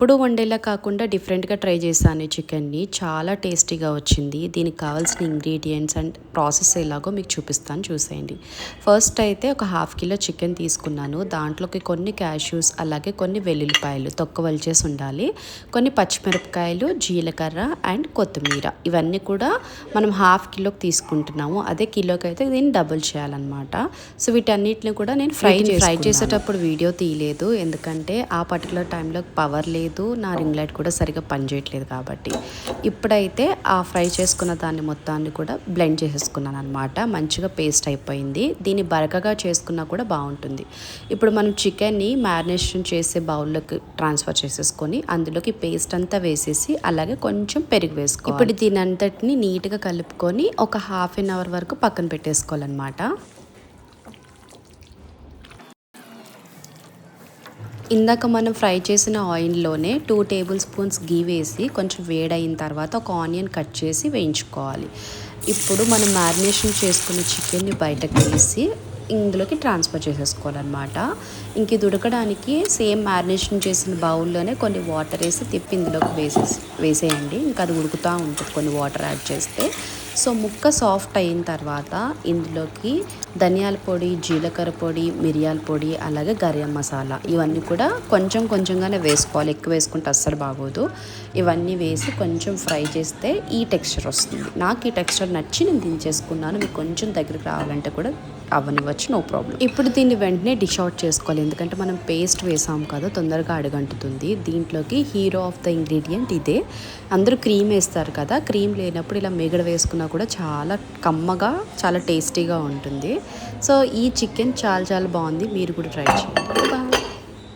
ఎప్పుడు వండేలా కాకుండా డిఫరెంట్గా ట్రై చేశాను ఈ చికెన్ని. చాలా టేస్టీగా వచ్చింది. దీనికి కావాల్సిన ఇంగ్రీడియంట్స్ అండ్ ప్రాసెస్ ఎలాగో మీకు చూపిస్తాను, చూసేయండి. ఫస్ట్ అయితే ఒక హాఫ్ కిలో చికెన్ తీసుకున్నాను. దాంట్లోకి కొన్ని క్యాష్యూస్, అలాగే కొన్ని వెల్లుల్లిపాయలు తొక్క వలిచేసి ఉండాలి, కొన్ని పచ్చిమిరపకాయలు, జీలకర్ర అండ్ కొత్తిమీర. ఇవన్నీ కూడా మనం హాఫ్ కిలోకి తీసుకుంటున్నాము. అదే కిలోకి అయితే దీన్ని డబుల్ చేయాలన్నమాట. సో వీటన్నిటిని కూడా నేను ఫ్రై చేసేటప్పుడు వీడియో తీయలేదు, ఎందుకంటే ఆ పర్టికులర్ టైంలో పవర్ లేదు, నా రింగ్ లైట్ కూడా సరిగా పనిచేయట్లేదు కాబట్టి. ఇప్పుడైతే ఆ ఫ్రై చేసుకున్న దాన్ని మొత్తాన్ని కూడా బ్లెండ్ చేసేసుకున్నాను అనమాట. మంచిగా పేస్ట్ అయిపోయింది. దీన్ని బరకగా చేసుకున్నా కూడా బాగుంటుంది. ఇప్పుడు మనం చికెన్ని మ్యారినేషన్ చేసే బౌల్లోకి ట్రాన్స్ఫర్ చేసేసుకొని అందులోకి పేస్ట్ అంతా వేసేసి అలాగే కొంచెం పెరుగు వేసుకోవాలి. ఇప్పుడు దీని అంతటిని నీట్గా కలుపుకొని ఒక హాఫ్ అన్ అవర్ వరకు పక్కన పెట్టేసుకోవాలన్నమాట. ఇందాక మనం ఫ్రై చేసిన ఆయిల్లోనే 2 టేబుల్ స్పూన్స్ గీ వేసి కొంచెం వేడైన తర్వాత ఒక ఆనియన్ కట్ చేసి వేయించుకోవాలి. ఇప్పుడు మనం మ్యారినేషన్ చేసుకున్న చికెన్ని బయటకు తీసి ఇందులోకి ట్రాన్స్ఫర్ చేసేసుకోవాలన్నమాట. ఇంక ఇది ఉడకడానికి సేమ్ మ్యారినేషన్ చేసిన బౌల్లోనే కొన్ని వాటర్ వేసి తిప్పి ఇందులోకి వేసేయండి. ఇంకా అది ఉడుకుతూ ఉంటుంది కొన్ని వాటర్ యాడ్ చేస్తే. సో ముక్క సాఫ్ట్ అయిన తర్వాత ఇందులోకి ధనియాల పొడి, జీలకర్ర పొడి, మిరియాల పొడి, అలాగే గరం మసాలా ఇవన్నీ కూడా కొంచెం కొంచెంగానే వేసుకోవాలి, ఎక్కువ వేసుకుంటే అస్సలు బాగోదు. ఇవన్నీ వేసి కొంచెం ఫ్రై చేస్తే ఈ టెక్స్చర్ వస్తుంది. నాకు ఈ టెక్స్చర్ నచ్చి నేను దించేసుకున్నాను. మీకు కొంచెం దగ్గరికి రావాలంటే కూడా అవ్వనివ్వచ్చు, నో ప్రాబ్లం. ఇప్పుడు దీన్ని వెంటనే డిష్ అవుట్ చేసుకోవాలి, ఎందుకంటే మనం పేస్ట్ వేసాం కదా, తొందరగా అడుగంటుతుంది. దీంట్లోకి హీరో ఆఫ్ ద ఇంగ్రీడియంట్ ఇదే. అందరూ క్రీమ్ వేస్తారు కదా, క్రీమ్ లేనప్పుడు ఇలా మిగడ వేసుకున్నా కూడా చాలా కమ్మగా, చాలా టేస్టీగా ఉంటుంది. సో ఈ చికెన్ చాలా చాలా బాగుంది, మీరు కూడా ట్రై చేయండి.